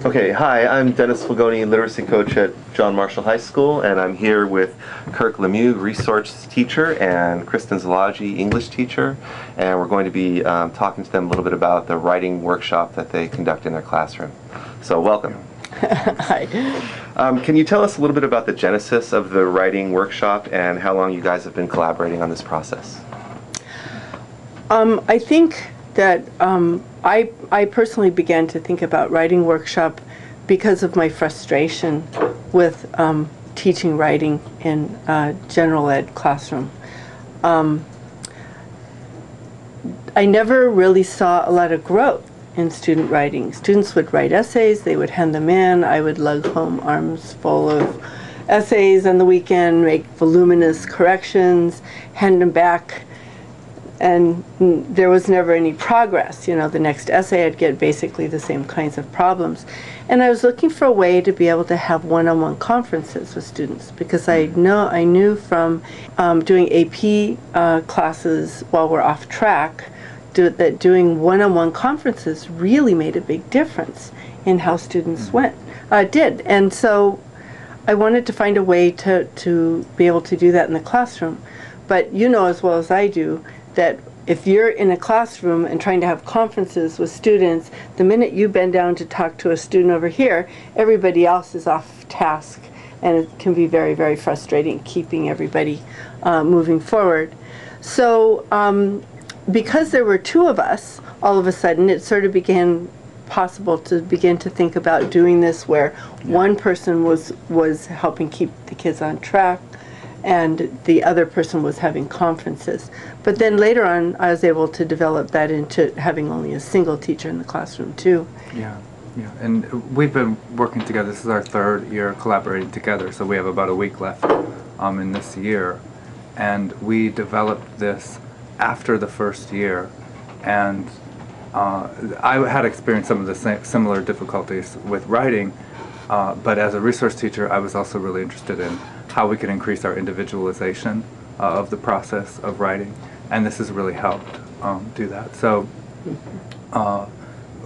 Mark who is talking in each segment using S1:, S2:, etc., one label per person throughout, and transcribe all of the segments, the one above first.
S1: Okay, hi, I'm Dennis Fulgoni, literacy coach at John Marshall High School, and I'm here with Kirk Lemieux, resource teacher, and Kristen Zalagi, English teacher, and we're going to be talking to them a little bit about the writing workshop that they conduct in their classroom. So welcome.
S2: Hi.
S1: Can you tell us a little bit about the genesis of the writing workshop and how long you guys have been collaborating on this process?
S2: I think that I personally began to think about writing workshop because of my frustration with teaching writing in general ed classroom. I never really saw a lot of growth in student writing. Students would write essays, they would hand them in, I would lug home arms full of essays on the weekend, make voluminous corrections, hand them back, and there was never any progress. You know, the next essay I'd get basically the same kinds of problems. And I was looking for a way to be able to have one-on-one conferences with students, because I knew from doing AP classes while we're off track that doing one-on-one conferences really made a big difference in how students did. And so I wanted to find a way to be able to do that in the classroom. But you know as well as I do that if you're in a classroom and trying to have conferences with students, the minute you bend down to talk to a student over here, everybody else is off task, and it can be very, very frustrating keeping everybody moving forward. So because there were two of us, all of a sudden it sort of became possible to begin to think about doing this where one person was helping keep the kids on track and the other person was having conferences. But then later on, I was able to develop that into having only a single teacher in the classroom too.
S3: Yeah, and we've been working together. This is our third year collaborating together, so we have about a week left in this year. And we developed this after the first year, and I had experienced some of the similar difficulties with writing, but as a resource teacher, I was also really interested in how we could increase our individualization of the process of writing, and this has really helped do that. So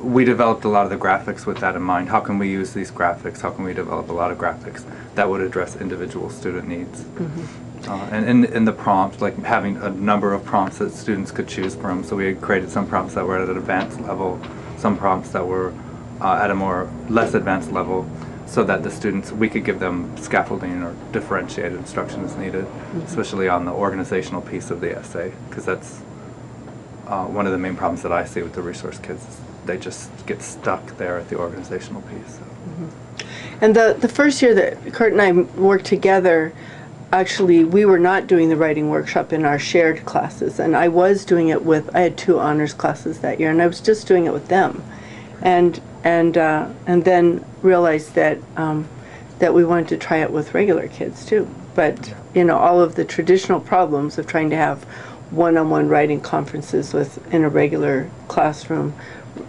S3: we developed a lot of the graphics with that in mind. How can we use these graphics? How can we develop a lot of graphics that would address individual student needs? And in the prompts, like having a number of prompts that students could choose from. So we had created some prompts that were at an advanced level, some prompts that were at a less advanced level, so that the students, we could give them scaffolding or differentiated instruction as needed, especially on the organizational piece of the essay, because that's one of the main problems that I see with the resource kids. Is they just get stuck there at the organizational piece. So.
S2: And the first year that Kurt and I worked together, actually we were not doing the writing workshop in our shared classes, and I was doing it I had 2 honors classes that year, and I was just doing it with them. And then realized that that we wanted to try it with regular kids too. But you know, all of the traditional problems of trying to have one-on-one writing conferences in a regular classroom,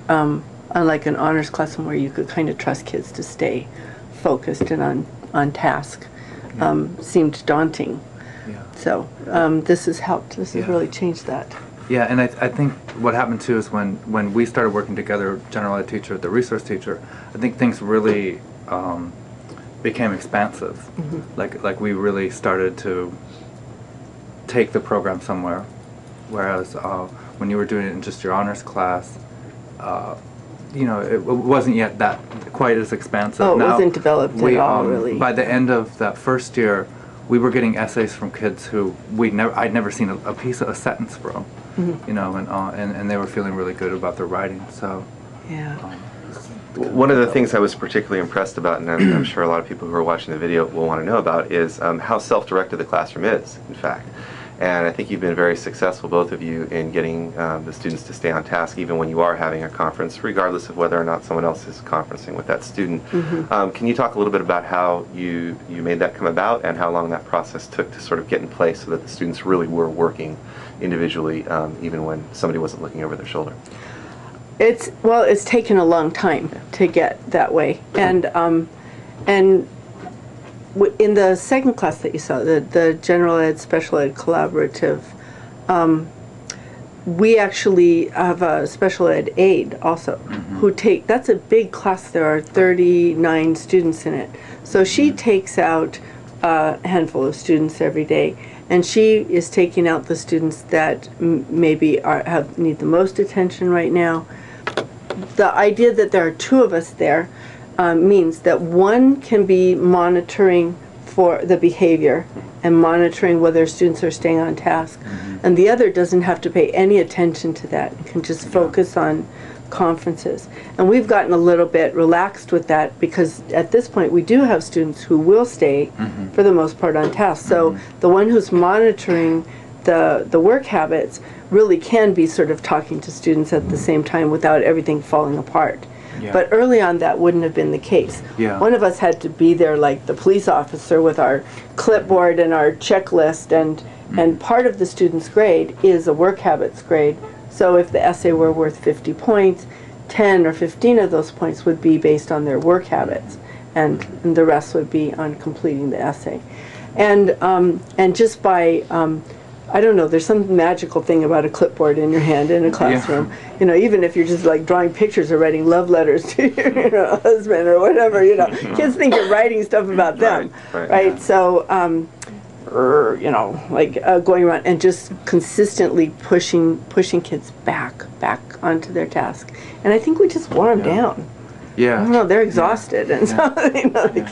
S2: unlike an honors classroom where you could kind of trust kids to stay focused and on task, seemed daunting. So this has helped. This has really changed that.
S3: Yeah, and I think what happened too is when we started working together, general ed teacher, the resource teacher, I think things really became expansive. Like we really started to take the program somewhere, whereas when you were doing it in just your honors class, you know, it wasn't yet that quite as expansive.
S2: Oh, it wasn't developed at all, really.
S3: By the end of that first year, we were getting essays from kids who I'd never seen a sentence from. You know, and they were feeling really good about their writing. So
S1: one of the things I was particularly impressed about, and I'm sure a lot of people who are watching the video will want to know about, is how self-directed the classroom is, in fact. And I think you've been very successful, both of you, in getting the students to stay on task even when you are having a conference, regardless of whether or not someone else is conferencing with that student. Can you talk a little bit about how you made that come about and how long that process took to sort of get in place so that the students really were working individually, even when somebody wasn't looking over their shoulder?
S2: It's taken a long time to get that way, and in the second class that you saw, the general ed, special ed collaborative, we actually have a special ed aide also who that's a big class. There are 39 students in it. So she takes out a handful of students every day, and she is taking out the students that maybe need the most attention right now. The idea that there are two of us there means that one can be monitoring for the behavior and monitoring whether students are staying on task, and the other doesn't have to pay any attention to that, can just focus on conferences. And we've gotten a little bit relaxed with that, because at this point we do have students who will stay for the most part on task. So the one who's monitoring the work habits really can be sort of talking to students at the same time without everything falling apart.
S3: Yeah.
S2: But early on that wouldn't have been the case.
S3: Yeah.
S2: One of us had to be there like the police officer with our clipboard and our checklist, and part of the student's grade is a work habits grade. So if the essay were worth 50 points, 10 or 15 of those points would be based on their work habits, and the rest would be on completing the essay. And just by I don't know, there's some magical thing about a clipboard in your hand in a classroom. You know, even if you're just like drawing pictures or writing love letters to your husband or whatever, kids think you're writing stuff about them, right? So, you know, like going around and just consistently pushing kids back onto their task. And I think we just wore them down.
S3: Yeah.
S2: I don't know, they're exhausted, and so they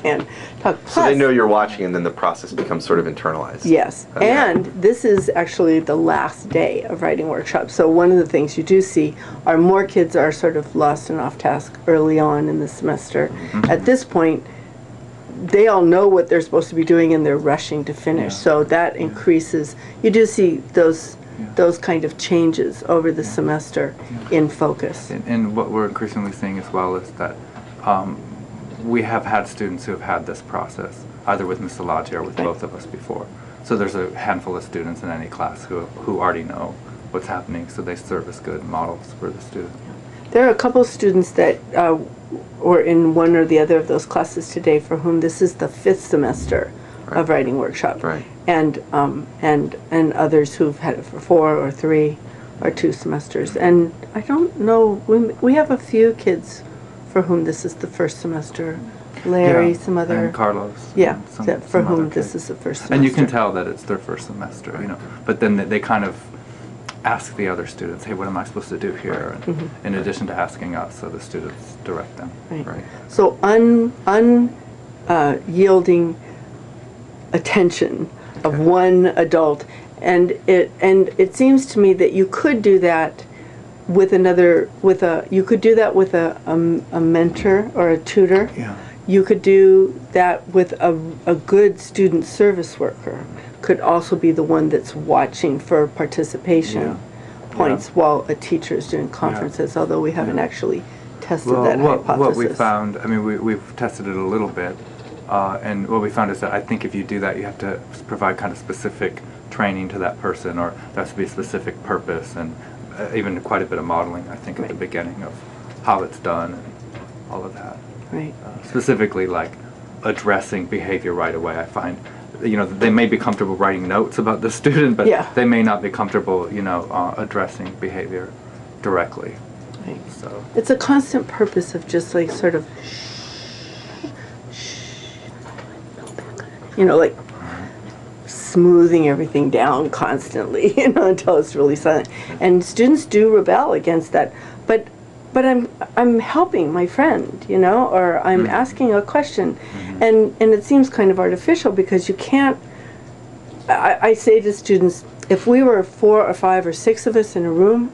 S2: can't talk.
S1: So they know you're watching, and then the process becomes sort of internalized.
S2: Yes, and this is actually the last day of writing workshops. So one of the things you do see are more kids are sort of lost and off task early on in the semester. At this point, they all know what they're supposed to be doing, and they're rushing to finish. So that increases. You do see those kind of changes over the semester in focus.
S3: And what we're increasingly seeing as well is that we have had students who have had this process, either with Ms. Salati or with both of us before. So there's a handful of students in any class who already know what's happening, so they serve as good models for the student.
S2: There are a couple of students that were in one or the other of those classes today for whom this is the 5th semester of writing workshop. And others who've had it for 4 or 3 or 2 semesters. And I don't know, we have a few kids for whom this is the first semester. Larry, some other.
S3: And Carlos.
S2: Yeah,
S3: and
S2: for
S3: some
S2: whom
S3: other
S2: this
S3: kids.
S2: is the first semester.
S3: And you can tell that it's their first semester, you know. But then they kind of ask the other students, hey, what am I supposed to do here? And in addition to asking us, so the students direct them.
S2: So unyielding attention of one adult, and it seems to me that you could do that with a mentor or a tutor. You could do that with a good student service worker. Could also be the one that's watching for participation points while a teacher is doing conferences, although we haven't actually tested that hypothesis.
S3: What we found, I mean, we've tested it a little bit, and what we found is that I think if you do that, you have to provide kind of specific training to that person, or there has to be a specific purpose, and even quite a bit of modeling, I think, at the beginning of how it's done and all of that. Specifically, like addressing behavior right away. I find, they may be comfortable writing notes about the student, but they may not be comfortable, addressing behavior directly. So
S2: it's a constant purpose of just like sort of like smoothing everything down constantly, until it's really silent. And students do rebel against that. But I'm helping my friend, or I'm asking a question, and it seems kind of artificial because you can't. I say to students, if we were 4 or 5 or 6 of us in a room,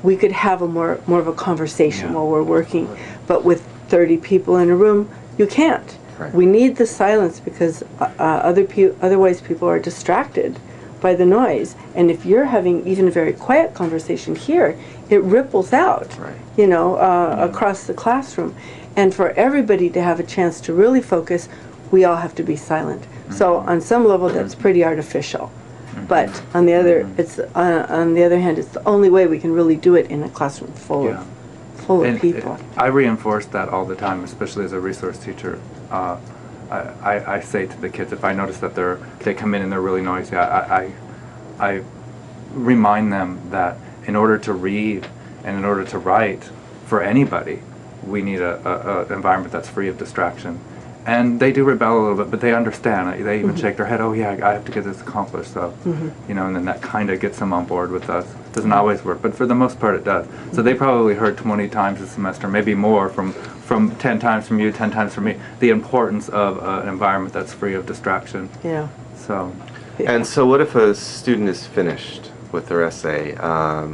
S2: we could have a more of a conversation while we're working. But with 30 people in a room, you can't. We need the silence because otherwise people are distracted by the noise. And if you're having even a very quiet conversation here, it ripples out, across the classroom. And for everybody to have a chance to really focus, we all have to be silent. So on some level, that's pretty artificial. But on the other, on the other hand, it's the only way we can really do it in a classroom full of people.
S3: I reinforce that all the time, especially as a resource teacher. I say to the kids, if I notice that they come in and they're really noisy, I remind them that in order to read and in order to write for anybody, we need a environment that's free of distraction. And they do rebel a little bit, but they understand. They even shake their head, oh yeah, I have to get this accomplished, so, you know, and then that kind of gets them on board with us. It doesn't always work, but for the most part it does. So they probably heard 20 times a semester, maybe more, from 10 times from you, 10 times from me, the importance of an environment that's free of distraction.
S2: Yeah.
S3: So.
S1: And so what if a student is finished with their essay?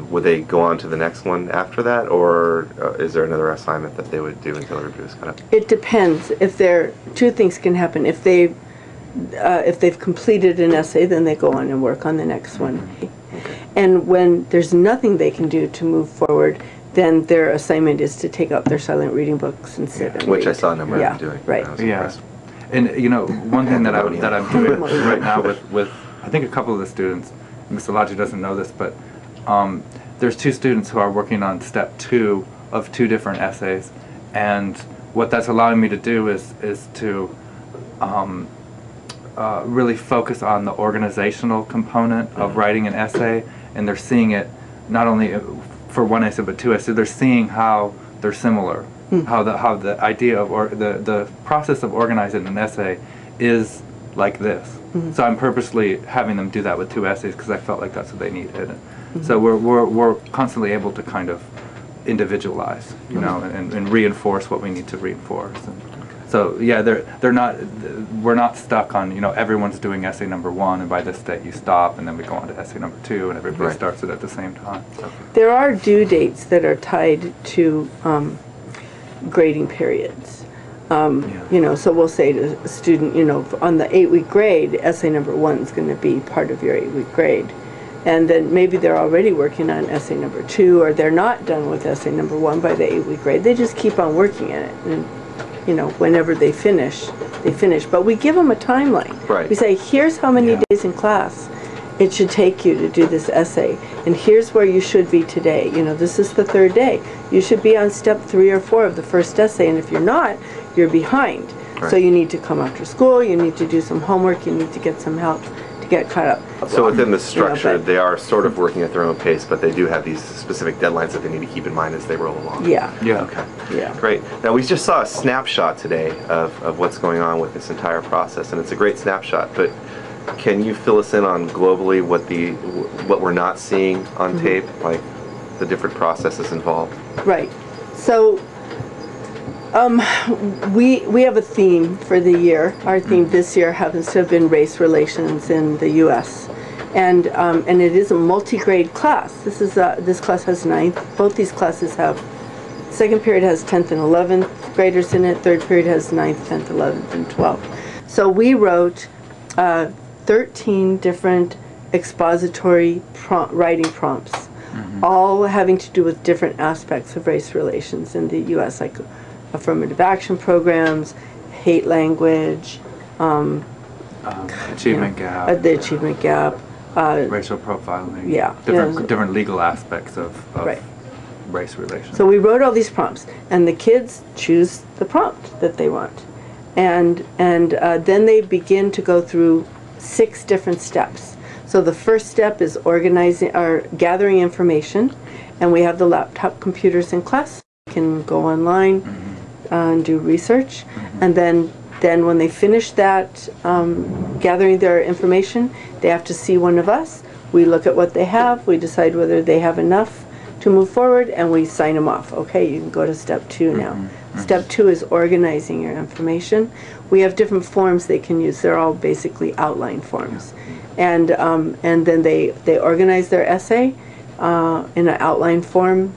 S1: Would they go on to the next one after that, or is there another assignment that they would do until everybody was kind of...
S2: It depends. If there, two things can happen. If they've completed an essay, then they go on and work on the next one.
S1: Okay.
S2: And when there's nothing they can do to move forward, then their assignment is to take out their silent reading books and sit and
S1: Which
S2: read.
S1: I saw a number of them doing.
S2: Right.
S1: I was
S3: Yeah.
S1: impressed.
S3: And you know, one thing that I'm doing right now with I think a couple of the students, Mr. Lodge doesn't know this, but there's 2 students who are working on step 2 of 2 different essays, and what that's allowing me to do is to really focus on the organizational component of writing an essay, and they're seeing it not only for 1 essay but 2 essays. They're seeing how they're similar, how the idea of the process of organizing an essay is like this. So I'm purposely having them do that with 2 essays because I felt like that's what they needed. So we're constantly able to kind of individualize, you know, and reinforce what we need to reinforce. And so yeah, we're not stuck on, you know, everyone's doing essay number 1 and by this date you stop, and then we go on to essay number 2 and everybody starts it at the same time. So.
S2: There are due dates that are tied to grading periods. You know, so we'll say to a student, you know, on the 8-week grade, essay number 1 is going to be part of your 8-week grade. And then maybe they're already working on essay number 2, or they're not done with essay number 1 by the 8-week grade. They just keep on working at it. And, you know, whenever they finish, they finish. But we give them a timeline.
S1: Right.
S2: We say, here's how many days in class it should take you to do this essay, and here's where you should be today. You know, this is the 3rd day. You should be on step 3 or 4 of the first essay, and if you're not, you're behind. So you need to come after school, you need to do some homework, you need to get some help to get caught up.
S1: So within the structure,
S2: You know,
S1: they are sort of working at their own pace, but they do have these specific deadlines that they need to keep in mind as they roll along.
S2: Yeah.
S1: Okay.
S2: Yeah.
S1: Great. Now we just saw a snapshot today of what's going on with this entire process, and it's a great snapshot, but can you fill us in on globally what we're not seeing on tape, like the different processes involved?
S2: Right. So we have a theme for the year. Our theme this year happens to have been race relations in the U.S. And it is a multi-grade class. This class has 9th. Both these classes have, second period has 10th and 11th graders in it. Third period has 9th, 10th, 11th, and 12th. So we wrote 13 different expository writing prompts, all having to do with different aspects of race relations in the U.S., like affirmative action programs, hate language,
S3: Achievement gap.
S2: the achievement gap,
S3: racial profiling.
S2: Yeah.
S3: Different legal aspects of race relations.
S2: So we wrote all these prompts, and the kids choose the prompt that they want, and then they begin to go through 6 different steps. So the first step is organizing or gathering information, and we have the laptop computers in class. They can go online and do research, and then when they finish that gathering their information, they have to see one of us. We look at what they have, we decide whether they have enough to move forward, and we sign them off. Okay, you can go to step 2 now. Step 2 is organizing your information. We have different forms they can use. They're all basically outline forms, and then they organize their essay in an outline form.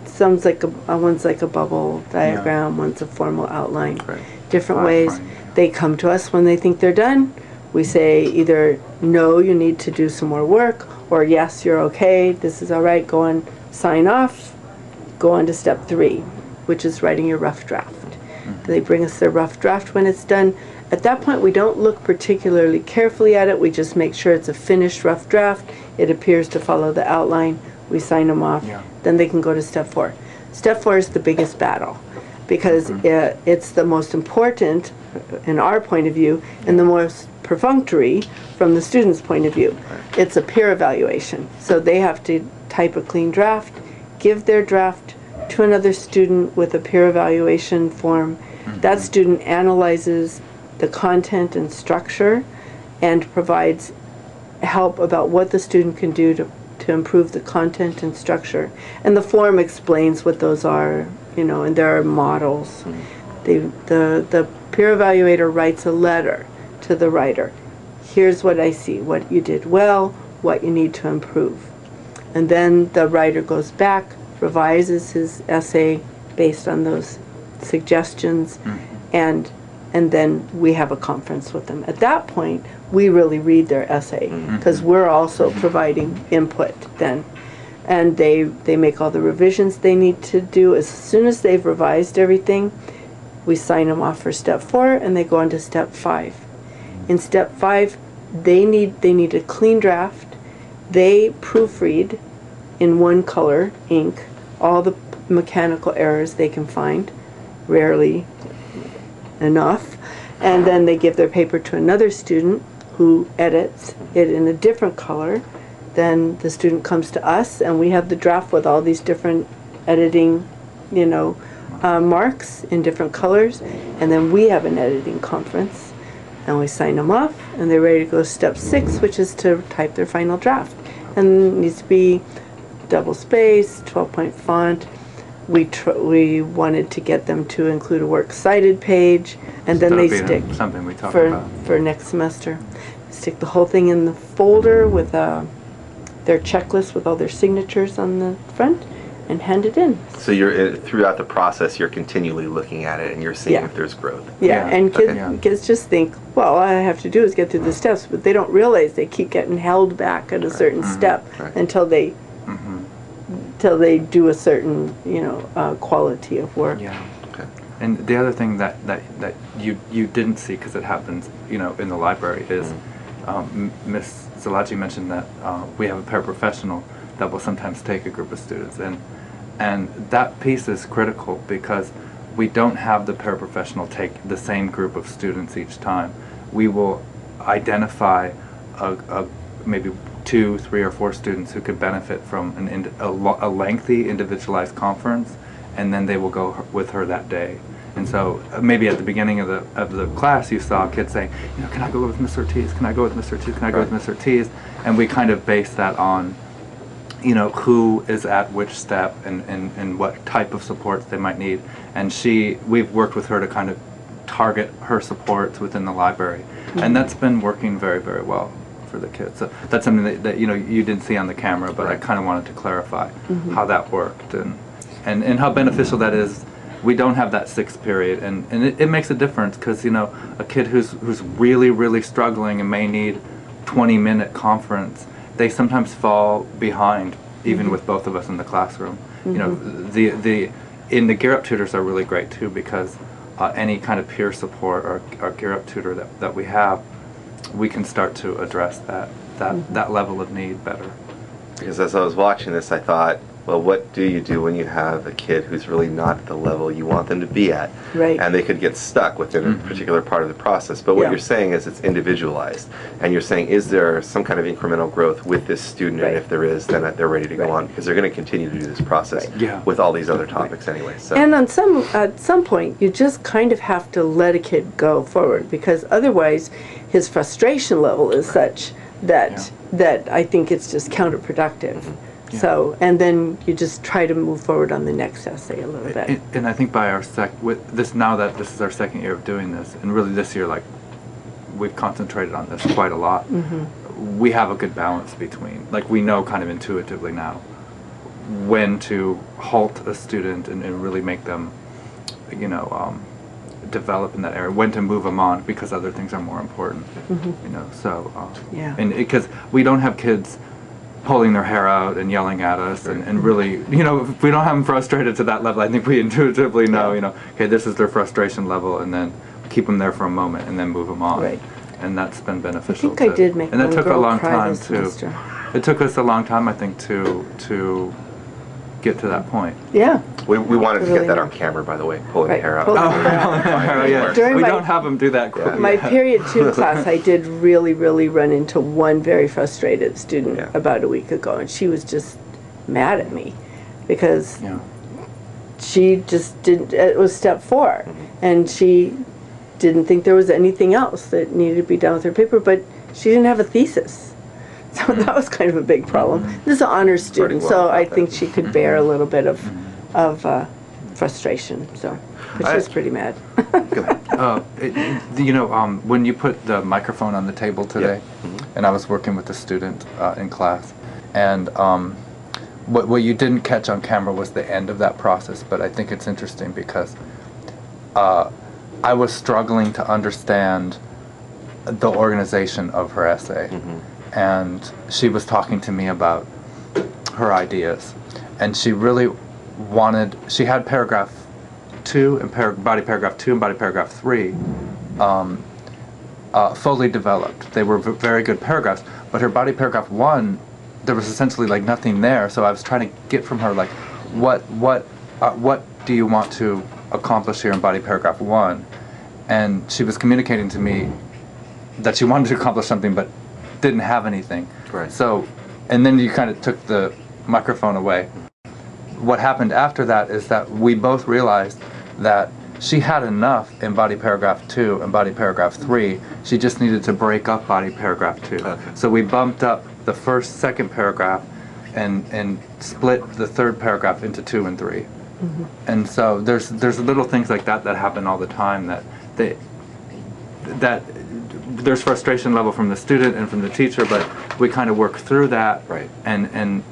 S2: Some's like one's like a bubble diagram, one's a formal outline. Different ways. They come to us when they think they're done. We say either no, you need to do some more work, or yes, you're okay, this is all right, go on, sign off, go on to step 3, which is writing your rough draft. They bring us their rough draft when it's done. At that point, we don't look particularly carefully at it. We just make sure it's a finished rough draft. It appears to follow the outline. We sign them off. Then they can go to step 4. Step 4 is the biggest battle. because it's the most important in our point of view and the most perfunctory from the student's point of view. It's a peer evaluation. So they have to type a clean draft, give their draft to another student with a peer evaluation form. That student analyzes the content and structure and provides help about what the student can do to improve the content and structure. And the form explains what those are, you know, and there are models. The peer evaluator writes a letter to the writer. Here's what I see, what you did well, what you need to improve. And then the writer goes back, revises his essay based on those suggestions, and then we have a conference with them. At that point, we really read their essay, because we're also providing input then. And they make all the revisions they need to do. As soon as they've revised everything, we sign them off for step 4, and they go on to step 5. In step 5, they need a clean draft. They proofread in one color ink all the mechanical errors they can find, rarely enough, and then they give their paper to another student who edits it in a different color. Then the student comes to us, and we have the draft with all these different editing, you know, marks in different colors, and then we have an editing conference, and we sign them off, and they're ready to go to step 6, which is to type their final draft. And it needs to be double space, 12-point font. We wanted to get them to include a works cited page, and then they stick
S3: something we talked
S2: for
S3: about
S2: for next semester. Stick the whole thing in the folder with their checklist with all their signatures on the front, and hand it in.
S1: So you're throughout the process, you're continually looking at it, and you're seeing if there's growth.
S2: Yeah,
S3: Yeah.
S2: and
S3: Okay.
S2: kids just think, well, all I have to do is get through the steps, but they don't realize they keep getting held back at a certain step until they till they do a certain, you know, quality of work.
S3: Yeah.
S1: Okay.
S3: And the other thing that you didn't see, because it happens, you know, in the library, is Miss Zalaji mentioned that we have a paraprofessional that will sometimes take a group of students, and that piece is critical, because we don't have the paraprofessional take the same group of students each time. We will identify maybe 2, 3, or 4 students who could benefit from a lengthy individualized conference, and then they will go with her that day. And so maybe at the beginning of the class, you saw kids saying, you know, can I go with Mr. Ortiz? Can I go with Mr. Ortiz? Can I go with Mr. Ortiz? And we kind of base that on, you know, who is at which step and what type of supports they might need. And we've worked with her to kind of target her supports within the library. And that's been working very, very well for the kids. So that's something that you know, you didn't see on the camera, but I kind of wanted to clarify how that worked and how beneficial that is. We don't have that 6th period, and it makes a difference, because, you know, a kid who's really, really struggling and may need 20-minute conference, they sometimes fall behind, even with both of us in the classroom. You know, the Gear Up tutors are really great too, because any kind of peer support or Gear Up tutor that we have, we can start to address that level of need better.
S1: Because as I was watching this, I thought, well, what do you do when you have a kid who's really not at the level you want them to be at?
S2: Right.
S1: And they could get stuck within a particular part of the process. But what you're saying is it's individualized. And you're saying, is there some kind of incremental growth with this student? And if there is, then they're ready to go on, because they're going to continue to do this process with all these other topics anyway. So.
S2: And at some point, you just kind of have to let a kid go forward, because otherwise his frustration level is such that I think it's just counterproductive. So, and then you just try to move forward on the next essay a little bit.
S3: And I think by now that this is our 2nd year of doing this, and really this year, like, we've concentrated on this quite a lot. We have a good balance between, like, we know kind of intuitively now when to halt a student and really make them, you know, develop in that area, when to move them on, because other things are more important. You know, so and because we don't have kids pulling their hair out and yelling at us, and really, you know, if we don't have them frustrated to that level, I think we intuitively know, you know, okay, this is their frustration level, and then keep them there for a moment and then move them on.
S2: Right.
S3: And that's been beneficial.
S2: I think I did make
S3: and that
S2: one
S3: took
S2: girl
S3: a long
S2: cry
S3: time
S2: this
S3: too.
S2: semester.
S3: It took us a long time, I think, to get to that point.
S2: Yeah.
S1: We wanted to
S2: Really
S1: get that
S2: not.
S1: on camera, by the way, pulling
S2: Right,
S1: hair out.
S2: pulling
S3: Oh, yeah.
S2: During
S3: We
S2: my-
S3: don't have them do that quite
S2: My
S3: yet.
S2: period 2 class, I did really run into one very frustrated student
S1: Yeah.
S2: about a week ago, and she was just mad at me because
S3: Yeah.
S2: she just didn't, it was step 4, and she didn't think there was anything else that needed to be done with her paper, but she didn't have a thesis. So that was kind of a big problem. This is an honors student,
S1: well
S2: so
S1: about
S2: I
S1: that.
S2: think she could bear a little bit of frustration, so, but she was pretty mad.
S1: Go ahead.
S3: You know, when you put the microphone on the table today,
S1: Mhm.
S3: and I was working with a student in class, and what you didn't catch on camera was the end of that process, but I think it's interesting because I was struggling to understand the organization of her essay, and she was talking to me about her ideas, and she really wanted, she had paragraph 2 and body paragraph 2 and body paragraph 3 fully developed. They were very good paragraphs, but her body paragraph 1, there was essentially like nothing there. So I was trying to get from her like, what do you want to accomplish here in body paragraph 1? And she was communicating to me that she wanted to accomplish something but didn't have anything.
S1: Right.
S3: So, and then you kind of took the microphone away. What happened after that is that we both realized that she had enough in body paragraph 2 and body paragraph 3. She just needed to break up body paragraph 2.
S1: Okay.
S3: So we bumped up the second paragraph and split the third paragraph into 2 and 3. And so there's little things like that that happen all the time that there's frustration level from the student and from the teacher, but we kind of work through that.
S1: Right.
S3: And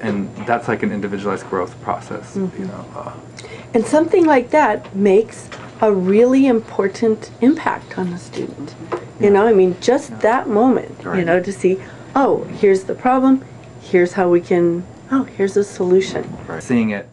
S3: that's like an individualized growth process, you know.
S2: And something like that makes a really important impact on the student. You know, I mean, just that moment, you
S1: Right.
S2: know, to see, oh, here's the problem, here's how we can, oh, here's a solution.
S3: Seeing it